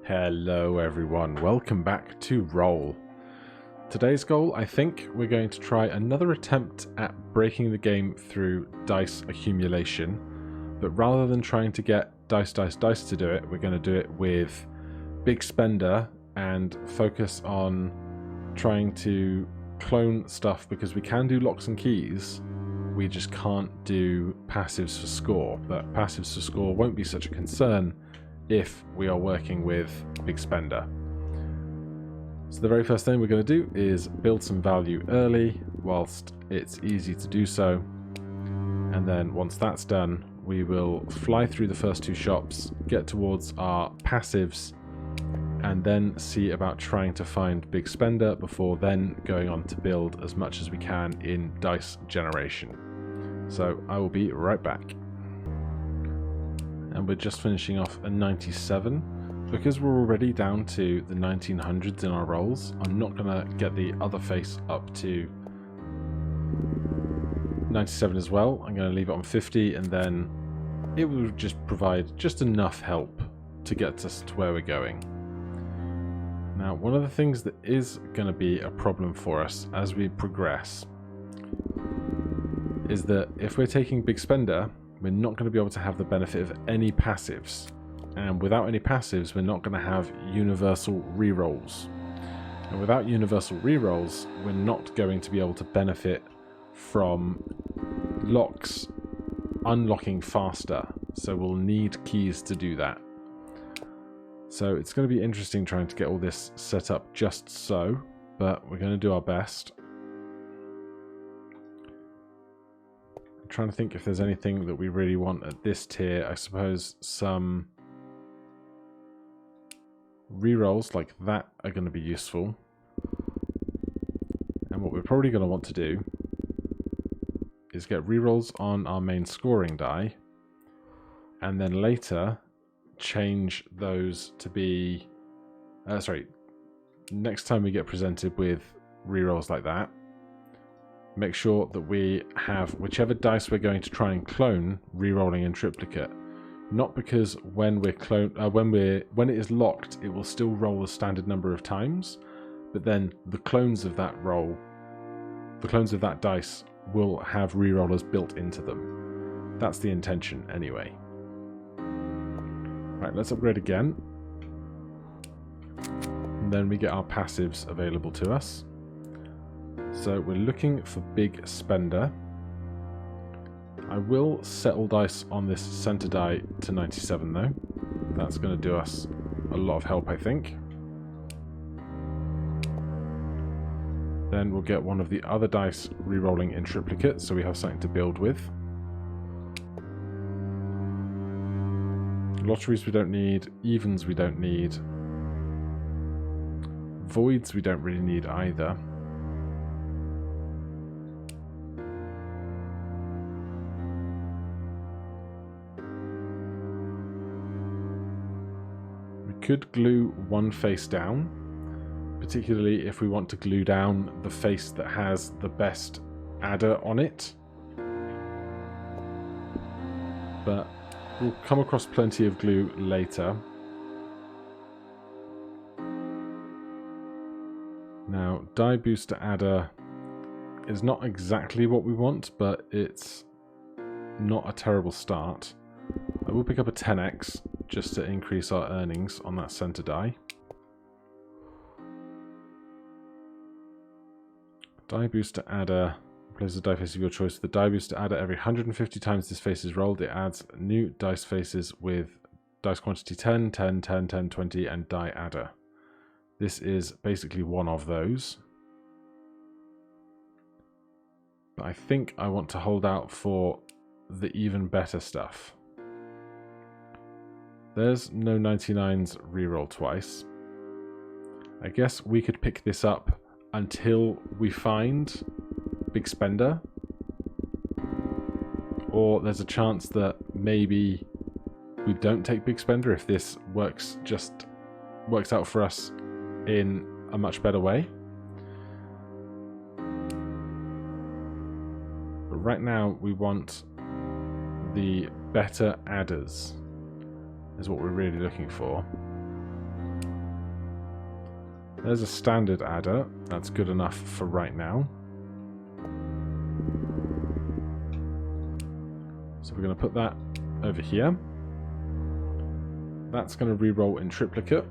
Hello everyone, welcome back to Roll. Today's goal, I think we're going to try another attempt at breaking the game through dice accumulation, but rather than trying to get dice to do it, we're going to do it with Big Spender and focus on trying to clone stuff because we can do locks and keys. We just can't do passives for score, but passives for score won't be such a concern if we are working with Big Spender. So the very first thing we're going to do is build some value early whilst it's easy to do so, and then once that's done we will fly through the first two shops, get towards our passives, and then see about trying to find Big Spender before then going on to build as much as we can in dice generation. So I will be right back. And we're just finishing off a 97. Because we're already down to the 1900s in our rolls, I'm not going to get the other face up to 97 as well. I'm going to leave it on 50, and then it will just provide just enough help to get us to where we're going. Now, one of the things that is going to be a problem for us as we progress is that if we're taking Big Spender, we're not going to be able to have the benefit of any passives. And without any passives, we're not going to have universal rerolls. And without universal rerolls, we're not going to be able to benefit from locks unlocking faster. So we'll need keys to do that. So it's going to be interesting trying to get all this set up just so, but we're going to do our best. Trying to think if there's anything that we really want at this tier. I suppose some rerolls like that are going to be useful. And what we're probably going to want to do is get rerolls on our main scoring die, and then later change those to be next time we get presented with rerolls like that, make sure that we have whichever dice we're going to try and clone re-rolling in triplicate. Not because when it is locked, it will still roll a standard number of times, but then the clones of that dice will have re-rollers built into them. That's the intention anyway. Right, let's upgrade again. And then we get our passives available to us. So we're looking for Big Spender. I will settle dice on this center die to 97 though. That's going to do us a lot of help, I think. Then we'll get one of the other dice re-rolling in triplicate, so we have something to build with. Lotteries we don't need, evens we don't need, voids we don't really need either. Could glue one face down, particularly if we want to glue down the face that has the best adder on it. But we'll come across plenty of glue later. Now, die booster adder is not exactly what we want, but it's not a terrible start. I will pick up a 10x just to increase our earnings on that center die. Die booster adder. Place a die face of your choice. The die booster adder, every 150 times this face is rolled, it adds new dice faces with dice quantity 10, 10, 10, 10, 20, and die adder. This is basically one of those. But I think I want to hold out for the even better stuff. There's no 99s reroll twice. I guess we could pick this up until we find Big Spender. Or there's a chance that maybe we don't take Big Spender if this works out for us in a much better way. But right now we want the better adders is what we're really looking for. There's a standard adder. That's good enough for right now. So we're going to put that over here. That's going to re-roll in triplicate.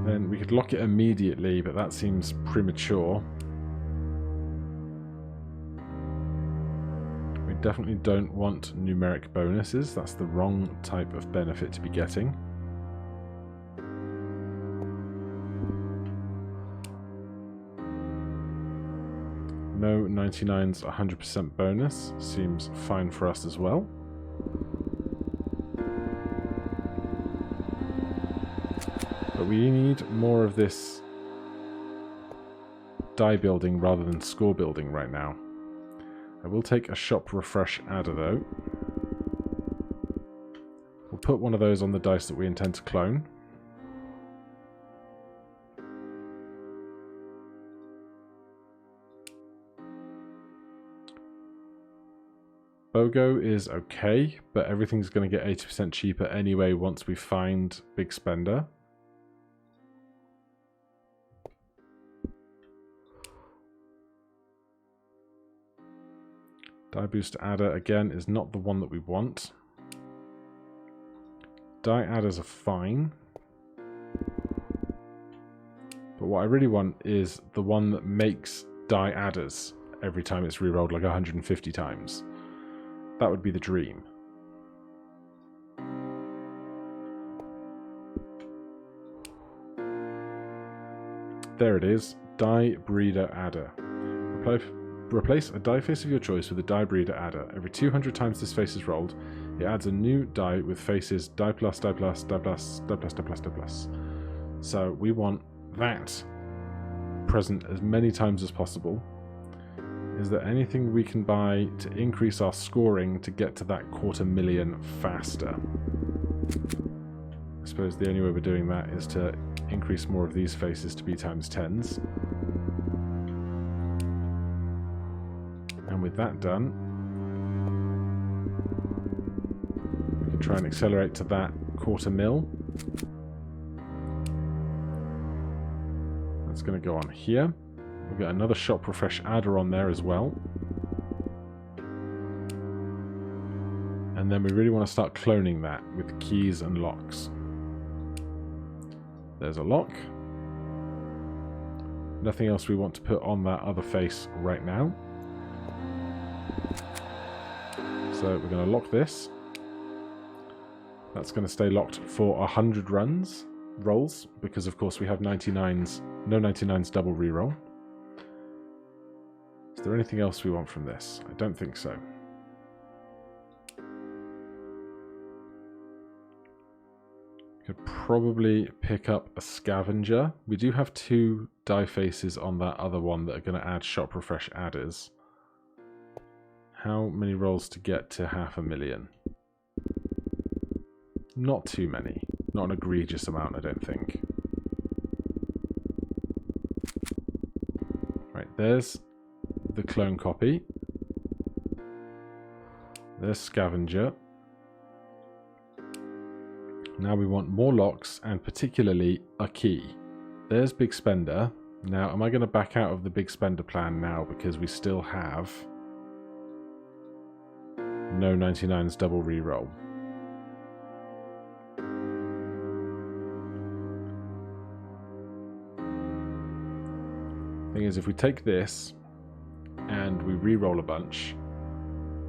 Then we could lock it immediately, but that seems premature. We definitely don't want numeric bonuses. That's the wrong type of benefit to be getting. No 99's 100% bonus seems fine for us as well. But we need more of this die building rather than score building right now. I will take a shop refresh adder though. We'll put one of those on the dice that we intend to clone. BOGO is okay, but everything's going to get 80% cheaper anyway once we find Big Spender. Die boost adder, again, is not the one that we want. Die adders are fine. But what I really want is the one that makes die adders every time it's rerolled like 150 times. That would be the dream. There it is. Die breeder adder. Replace a die face of your choice with a die breeder adder. Every 200 times this face is rolled, it adds a new die with faces die plus, die plus, die plus, die plus, die plus, die plus. So we want that present as many times as possible. Is there anything we can buy to increase our scoring to get to that 250,000 faster? I suppose the only way we're doing that is to increase more of these faces to be times 10s. And with that done, we can try and accelerate to that 250,000. That's going to go on here. We'll get another shop refresh adder on there as well. And then we really want to start cloning that with keys and locks. There's a lock. Nothing else we want to put on that other face right now. So we're going to lock this. That's going to stay locked for 100 rolls, because of course we have 99s, no 99s double reroll. Is there anything else we want from this? I don't think so. Could probably pick up a scavenger. We do have 2 die faces on that other one that are going to add shop refresh adders. How many rolls to get to 500,000? Not too many. Not an egregious amount, I don't think. Right, there's the clone copy. There's scavenger. Now we want more locks and particularly a key. There's Big Spender. Now, am I going to back out of the Big Spender plan now because we still have no 99s double reroll? Thing is, if we take this and we re-roll a bunch,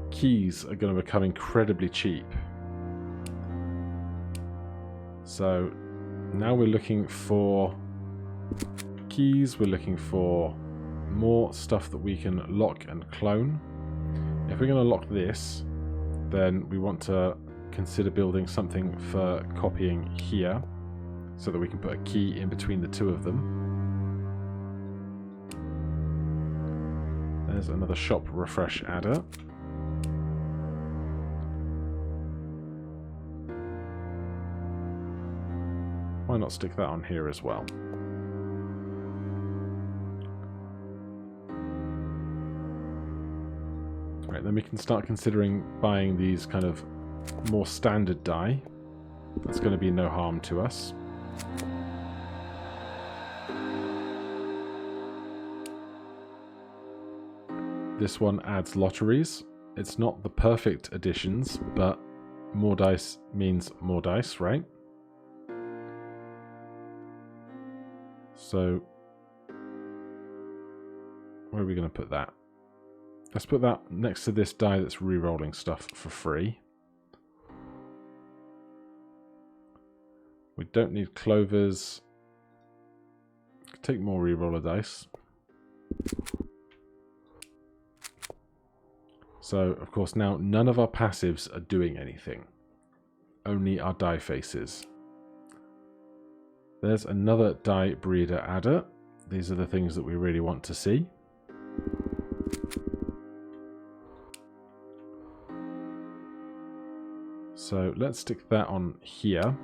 keys are going to become incredibly cheap. So now we're looking for keys, we're looking for more stuff that we can lock and clone. If we're going to lock this, then we want to consider building something for copying here, so that we can put a key in between the 2 of them. There's another shop refresh adder. Why not stick that on here as well? Right, then we can start considering buying these kind of more standard die. That's going to be no harm to us. This one adds lotteries. It's not the perfect additions, but more dice means more dice, right? So, where are we going to put that? Let's put that next to this die that's re-rolling stuff for free. We don't need clovers. Take more re-roller dice. So, of course, now none of our passives are doing anything. Only our die faces. There's another die breeder adder. These are the things that we really want to see. So let's stick that on here.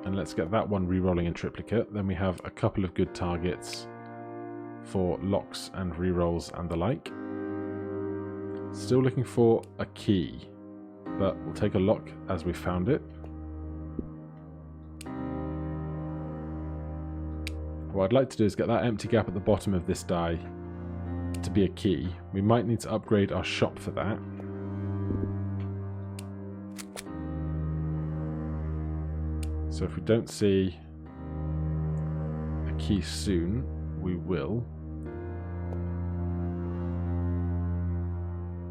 And let's get that one re-rolling in triplicate. Then we have a couple of good targets for locks and re-rolls and the like. Still looking for a key, but we'll take a lock as we found it. What I'd like to do is get that empty gap at the bottom of this die to be a key. We might need to upgrade our shop for that. So if we don't see a key soon, we will.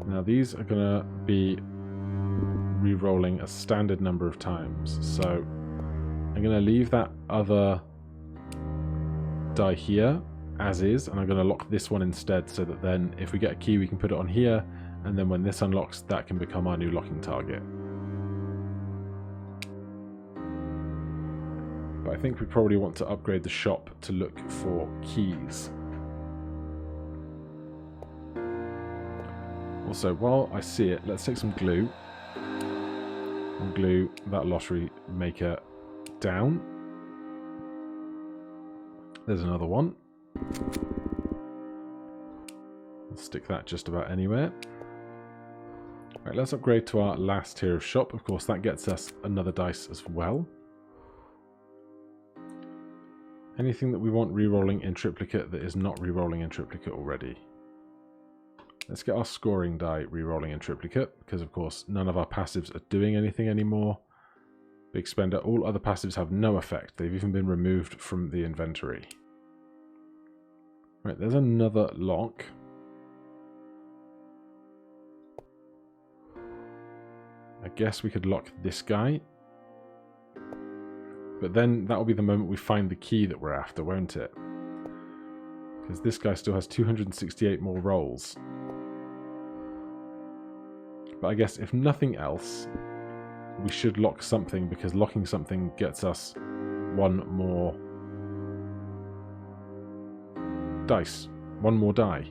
Now these are going to be re-rolling a standard number of times. So I'm going to leave that other die here as is, and I'm going to lock this one instead, so that then if we get a key we can put it on here, and then when this unlocks, that can become our new locking target. But I think we probably want to upgrade the shop to look for keys. Also, while I see it, let's take some glue and glue that lottery maker down. There's another one. I'll stick that just about anywhere. Right, let's upgrade to our last tier of shop. Of course, that gets us another dice as well. Anything that we want re-rolling in triplicate that is not re-rolling in triplicate already. Let's get our scoring die re-rolling in triplicate, because of course none of our passives are doing anything anymore. Big spender, all other passives have no effect. They've even been removed from the inventory. Right, there's another lock. I guess we could lock this guy. But then that will be the moment we find the key that we're after, won't it? Because this guy still has 268 more rolls. But I guess if nothing else, we should lock something, because locking something gets us one more dice. One more die.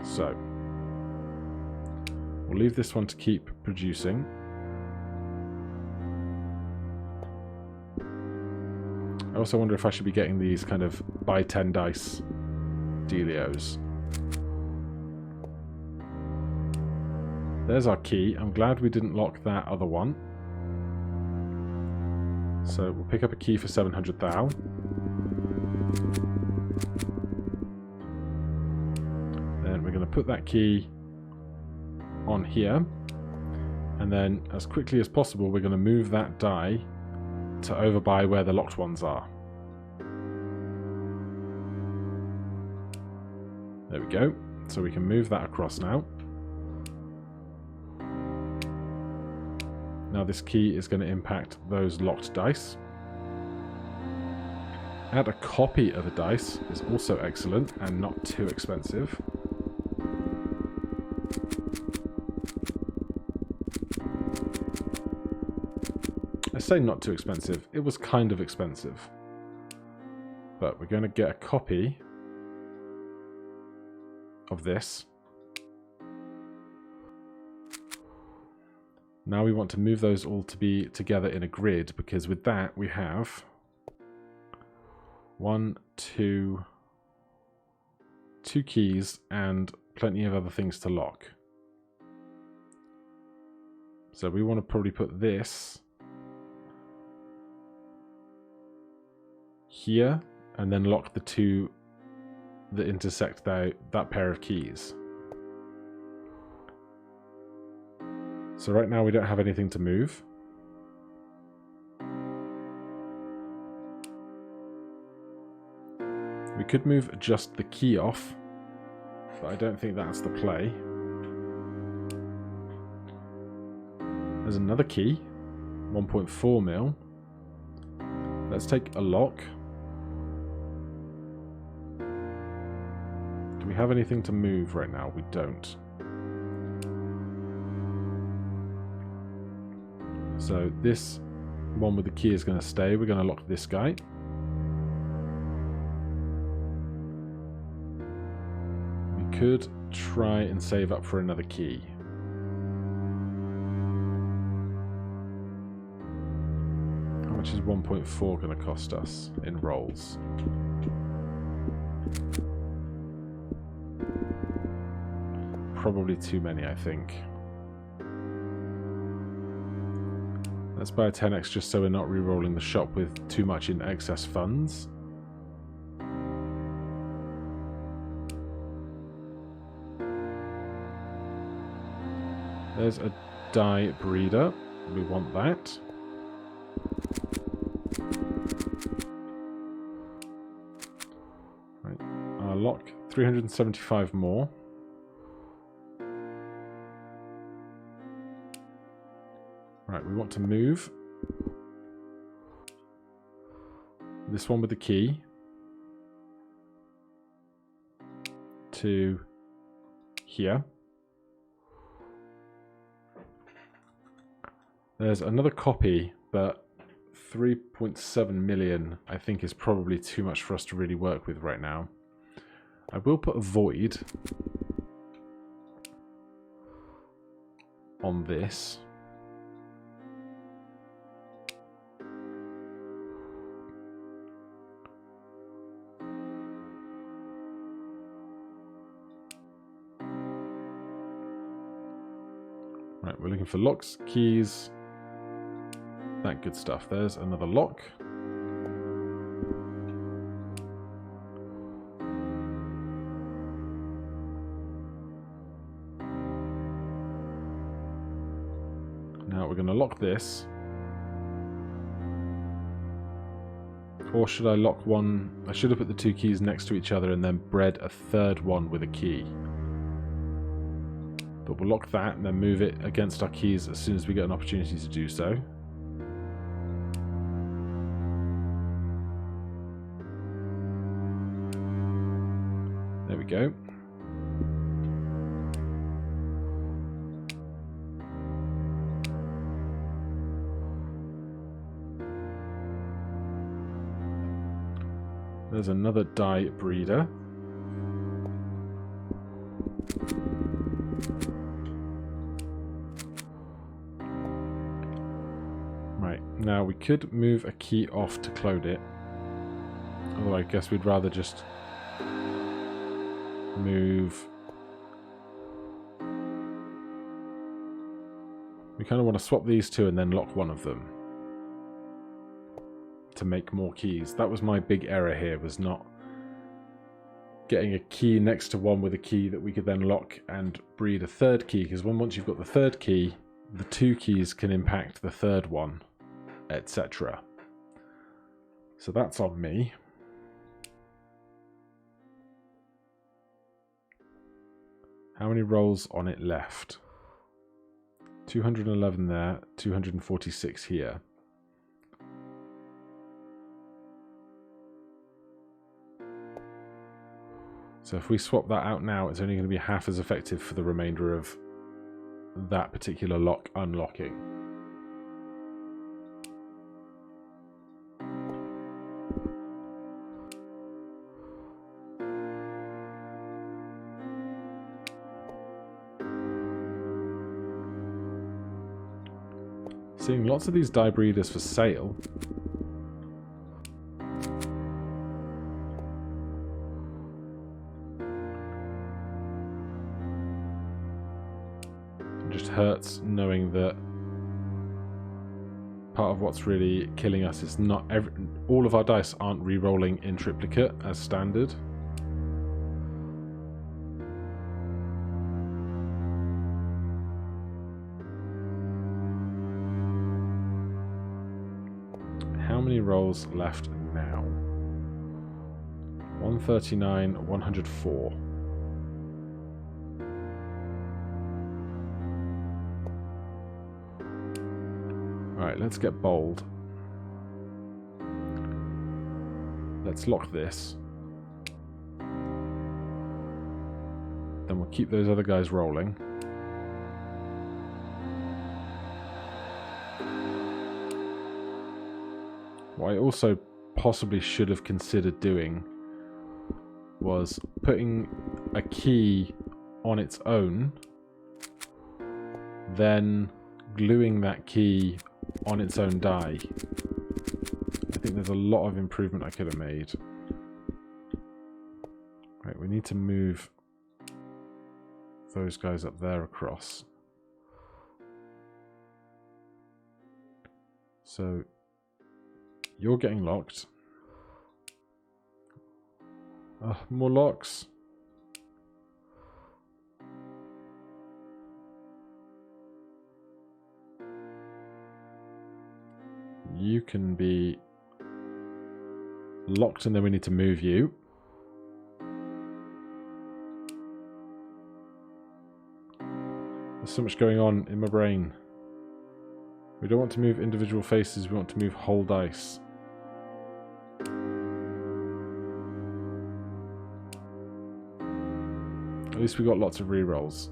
So, we'll leave this one to keep producing. I also wonder if I should be getting these kind of buy 10 dice dealios. There's our key. I'm glad we didn't lock that other one. So we'll pick up a key for 700 thou. Then we're going to put that key on here. And then as quickly as possible, we're going to move that die to over by where the locked ones are. There we go. So we can move that across now. Now this key is going to impact those locked dice. Add a copy of a dice is also excellent and not too expensive. I say not too expensive, it was kind of expensive. But we're going to get a copy of this. Now we want to move those all to be together in a grid, because with that we have 2 keys and plenty of other things to lock. So we want to probably put this here and then lock the two that intersect that pair of keys. So right now we don't have anything to move. We could move just the key off, but I don't think that's the play. There's another key, 1.4 mil. Let's take a lock. Do we have anything to move right now? We don't. So this one with the key is going to stay. We're going to lock this guy. We could try and save up for another key. How much is 1.4 going to cost us in rolls? Probably too many, I think. Let's buy a 10x just so we're not re-rolling the shop with too much in excess funds. There's a die breeder. We want that. Right. Our lock, 375 more. Right, we want to move this one with the key to here. There's another copy, but 3.7 million I think is probably too much for us to really work with right now. I will put a void on this. Right, we're looking for locks, keys, that good stuff. There's another lock. Now we're going to lock this. Or should I lock one? I should have put the two keys next to each other and then bred a third one with a key. But we'll lock that and then move it against our keys as soon as we get an opportunity to do so. There we go. There's another die breeder. Right, now we could move a key off to clone it. Although I guess we'd rather just move. We kind of want to swap these two and then lock one of them to make more keys. That was my big error here, was not getting a key next to one with a key that we could then lock and breed a third key, because once you've got the third key, the two keys can impact the third one, etc. So that's on me. How many rolls on it left? 211 there, 246 here. So if we swap that out now, it's only going to be half as effective for the remainder of that particular lock unlocking. Seeing lots of these die breeders for sale. It just hurts knowing that part of what's really killing us is not all of our dice aren't re-rolling in triplicate as standard. How many rolls left now? 139, 104. Alright, let's get bold. Let's lock this. Then we'll keep those other guys rolling. What I also possibly should have considered doing was putting a key on its own, then gluing that key on its own die. I think there's a lot of improvement I could have made. Right, we need to move those guys up there across. So you're getting locked. More locks. You can be locked and then we need to move you. There's so much going on in my brain. We don't want to move individual faces, we want to move whole dice. At least we got lots of rerolls.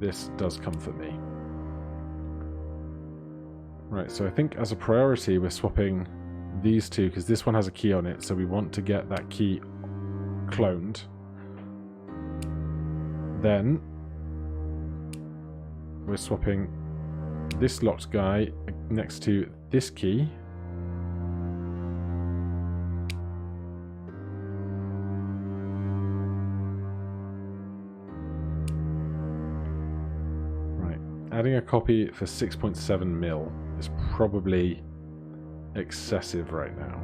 This does comfort me. Right, so I think as a priority we're swapping these two because this one has a key on it, so we want to get that key cloned. Then we're swapping this locked guy next to this key. Right, adding a copy for 6.7 mil is probably excessive right now.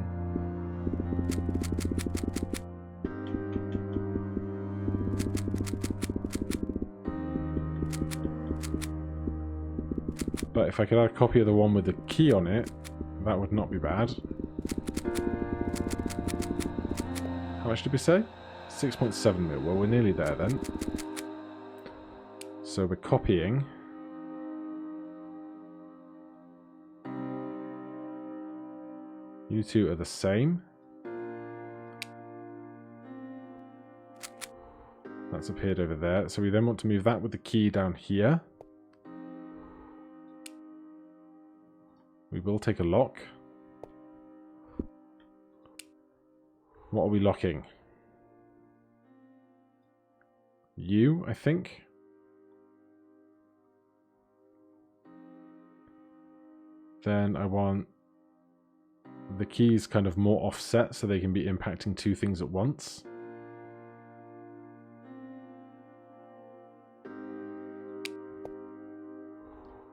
But if I could add a copy of the one with the key on it, that would not be bad. How much did we say? 6.7 mil. Well, we're nearly there then. So we're copying. You two are the same. That's appeared over there. So we then want to move that with the key down here. We will take a lock. What are we locking? You, I think. Then I want the keys kind of more offset so they can be impacting two things at once.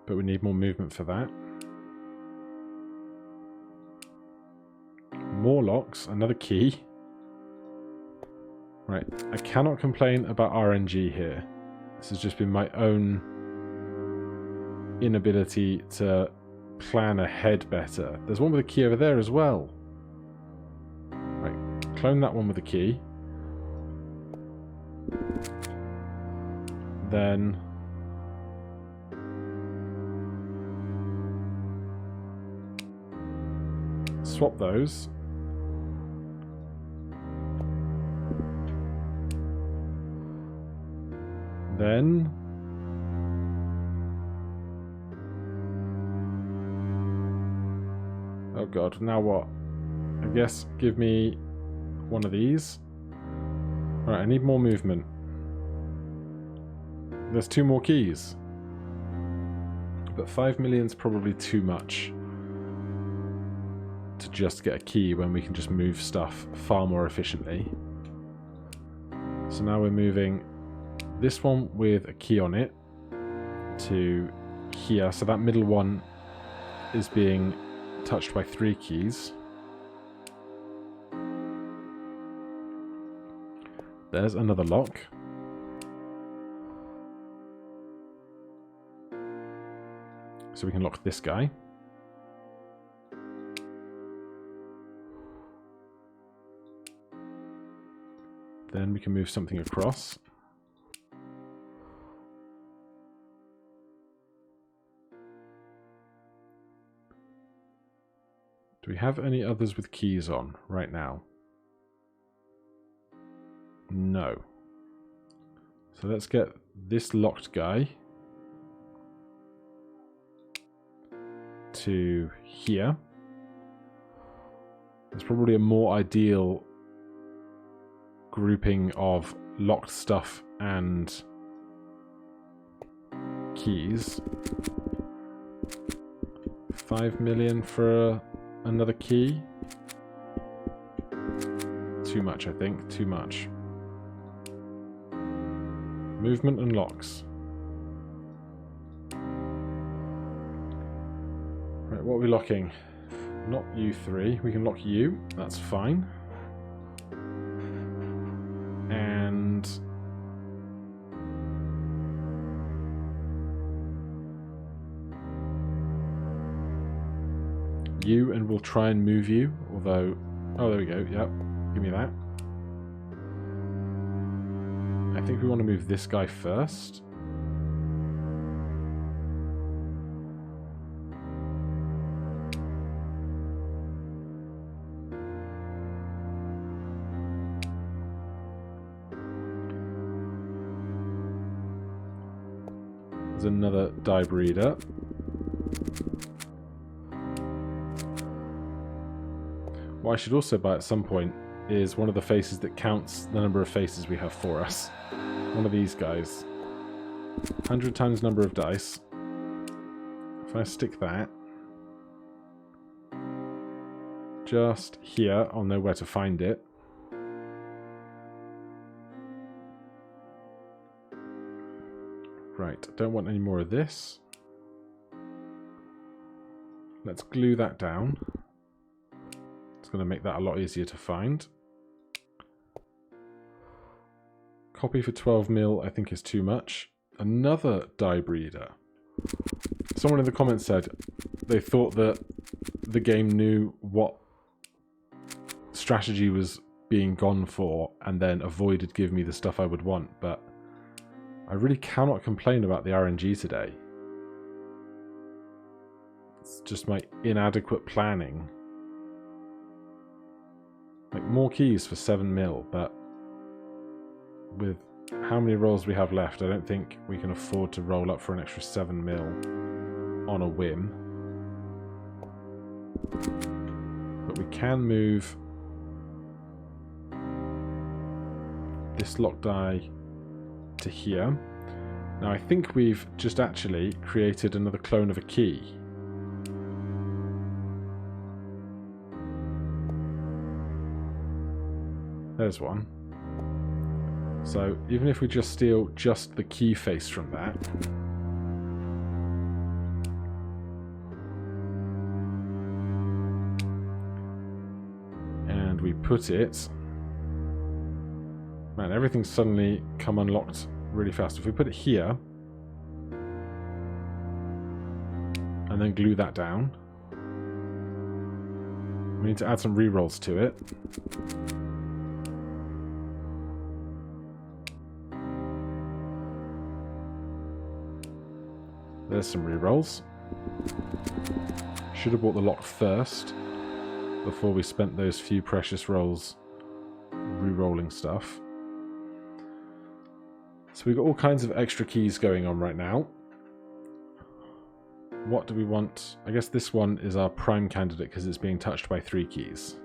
But we need more movement for that. More locks, another key. Right, I cannot complain about RNG here. This has just been my own inability to plan ahead better. There's one with a key over there as well. Right, clone that one with a key. Then swap those. Then oh god, now what? I guess give me one of these. Right, I need more movement. There's two more keys. But 5 million's probably too much to just get a key when we can just move stuff far more efficiently. So now we're moving this one with a key on it to here. So that middle one is being touched by 3 keys. There's another lock. So we can lock this guy. Then we can move something across. Do we have any others with keys on right now? No. So let's get this locked guy to here. There's probably a more ideal grouping of locked stuff and keys. 5 million for another key. Too much, I think. Too much. Movement and locks. Right, what are we locking? Not you 3. We can lock you. That's fine. And you, and we'll try and move you, although... Oh, there we go. Yep. Give me that. I think we want to move this guy first. There's another die breeder. What I should also buy at some point is one of the faces that counts the number of faces we have for us. One of these guys. 100 times number of dice. If I stick that just here, I'll know where to find it. Right, don't want any more of this. Let's glue that down. It's going to make that a lot easier to find. Copy for 12 mil, I think, is too much. Another die breeder. Someone in the comments said they thought that the game knew what strategy was being gone for and then avoided giving me the stuff I would want, but I really cannot complain about the RNG today. It's just my inadequate planning. Like, more keys for 7 mil, but with how many rolls we have left, I don't think we can afford to roll up for an extra 7 mil on a whim. But we can move this lock die to here. Now I think we've just actually created another clone of a key. There's one. So even if we just steal just the key face from that, and we put it, man, everything's suddenly come unlocked really fast. If we put it here and then glue that down, we need to add some rerolls to it. There's some rerolls. Should have bought the lock first before we spent those few precious rolls re-rolling stuff. So we've got all kinds of extra keys going on right now. What do we want? I guess this one is our prime candidate because it's being touched by 3 keys.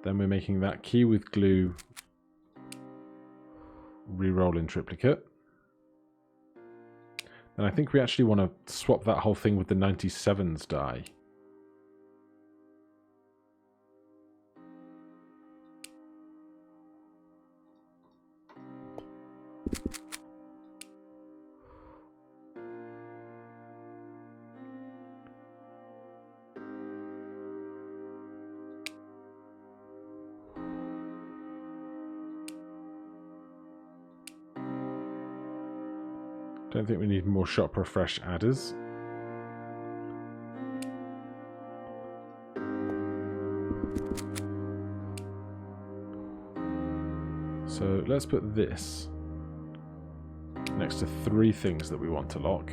Then we're making that key with glue re-roll in triplicate. And I think we actually want to swap that whole thing with the 97s die. Don't think we need more shop refresh adders. So let's put this next to 3 things that we want to lock.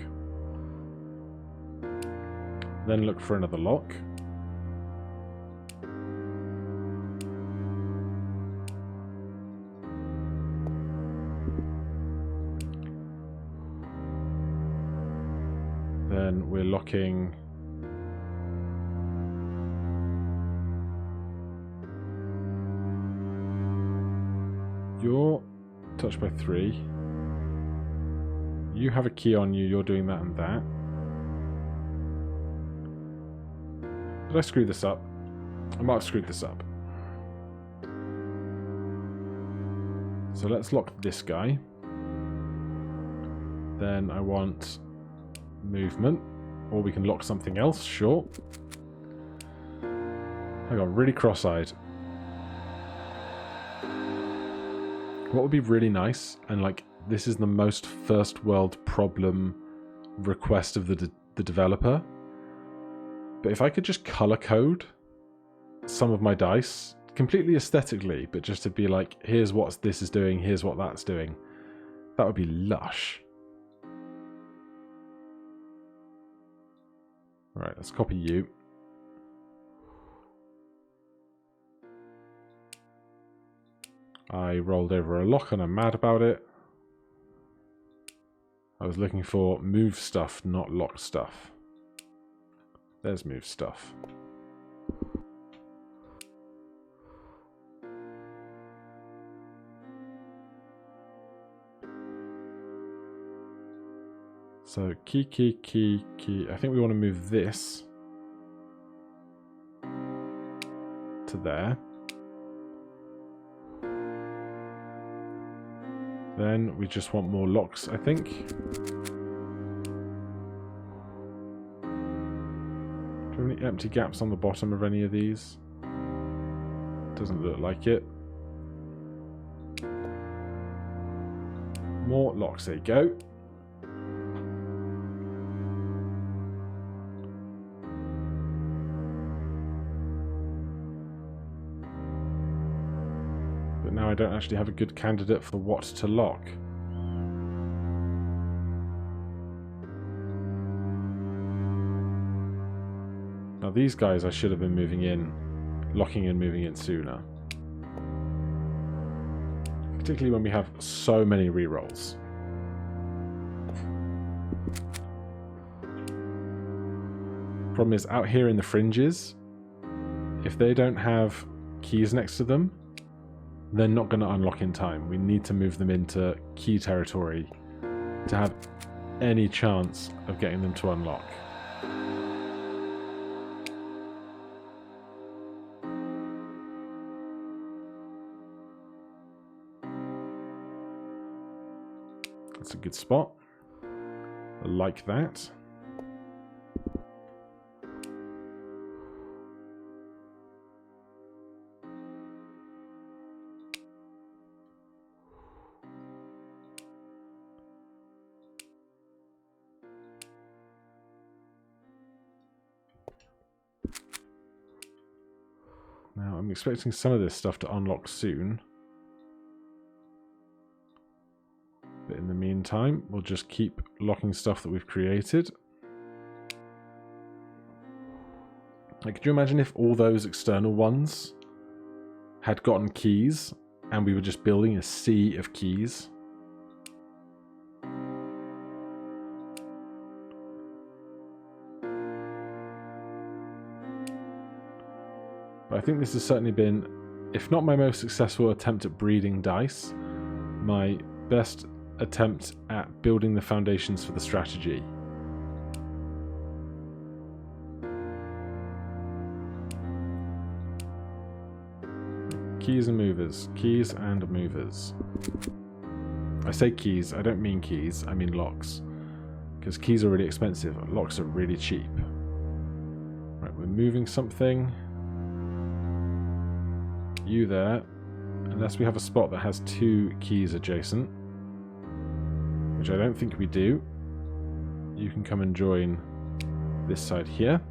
Then look for another lock. Then we're locking you're touched by 3. You have a key on you, you're doing that and that. Did I screw this up? I might have screwed this up. So let's lock this guy. Then I want movement, or we can lock something else, sure. I got really cross-eyed. What would be really nice, and like this is the most first world problem request of the developer, but if I could just color code some of my dice completely aesthetically, but just to be like, here's what this is doing, here's what that's doing, that would be lush. Right, let's copy you. I rolled over a lock and I'm mad about it. I was looking for move stuff, not lock stuff. There's move stuff. So key. I think we want to move this to there. Then we just want more locks, I think. Do we have any empty gaps on the bottom of any of these? Doesn't look like it. More locks, there you go. But now I don't actually have a good candidate for what to lock. Now these guys I should have been moving in, locking and moving in sooner. Particularly when we have so many rerolls. Problem is, out here in the fringes, if they don't have keys next to them, they're not going to unlock in time. We need to move them into key territory to have any chance of getting them to unlock. That's a good spot. I like that. Now I'm expecting some of this stuff to unlock soon. But in the meantime, we'll just keep locking stuff that we've created. Like, could you imagine if all those external ones had gotten keys and we were just building a sea of keys? But I think this has certainly been, if not my most successful attempt at breeding dice, my best attempt at building the foundations for the strategy. Keys and movers. Keys and movers. I say keys, I don't mean keys, I mean locks. Because keys are really expensive, locks are really cheap. Right, we're moving something. You there. Unless we have a spot that has 2 keys adjacent. Which I don't think we do. you can come and join this side here.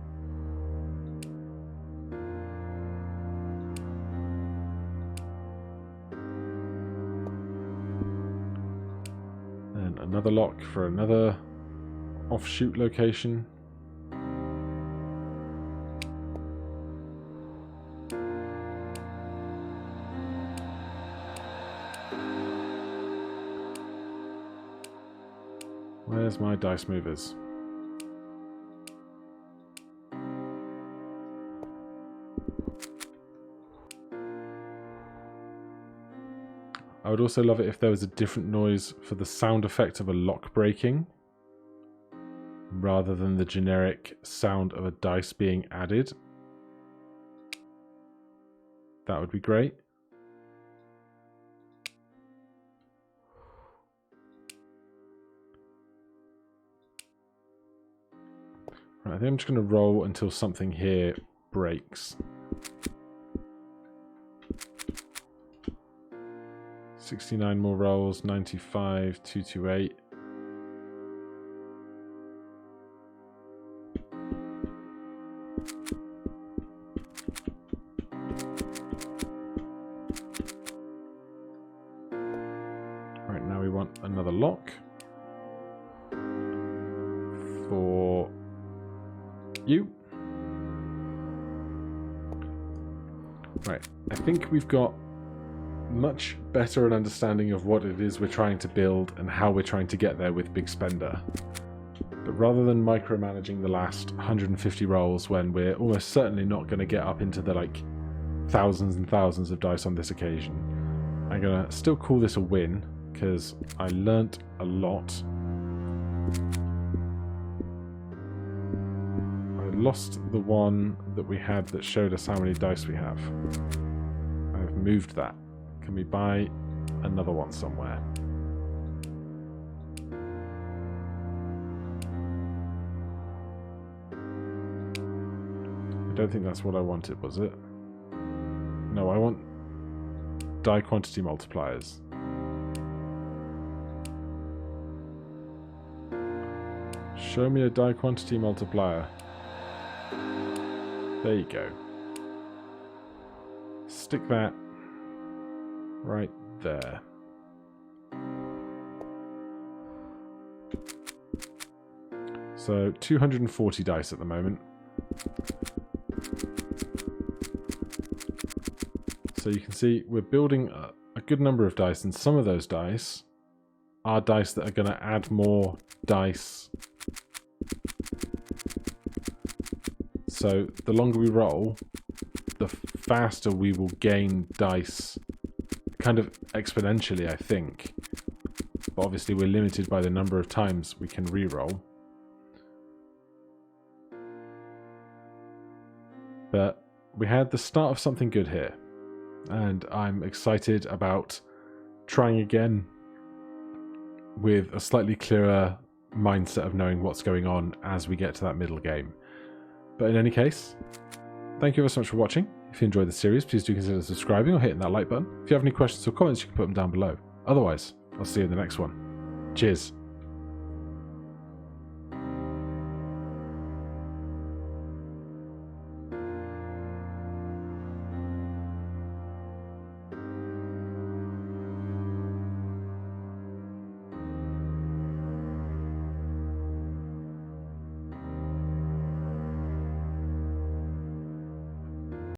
And another lock for another offshoot location. Where's my dice movers? I would also love it if there was a different noise for the sound effect of a lock breaking, rather than the generic sound of a dice being added. That would be great. Right, I think I'm just going to roll until something here breaks. 69 more rolls, 95, 228. Right, now we want another lock for you. Right, I think we've got much better an understanding of what it is we're trying to build and how we're trying to get there with Big Spender. But rather than micromanaging the last 150 rolls when we're almost certainly not going to get up into the like thousands and thousands of dice on this occasion, I'm going to still call this a win because I learnt a lot. I lost the one that we had that showed us how many dice we have. I've moved that. Can we buy another one somewhere? I don't think that's what I wanted, was it? No, I want die quantity multipliers. Show me a die quantity multiplier. There you go. Stick that right there. So 240 dice at the moment. So you can see we're building a good number of dice, and some of those dice are dice that are going to add more dice. So the longer we roll, the faster we will gain dice, kind of exponentially, I think. But obviously we're limited by the number of times we can re-roll. But we had the start of something good here, and I'm excited about trying again with a slightly clearer mindset of knowing what's going on as we get to that middle game. But in any case, thank you ever so much for watching. If you enjoyed the series, please do consider subscribing or hitting that like button. If you have any questions or comments, you can put them down below. Otherwise, I'll see you in the next one. Cheers.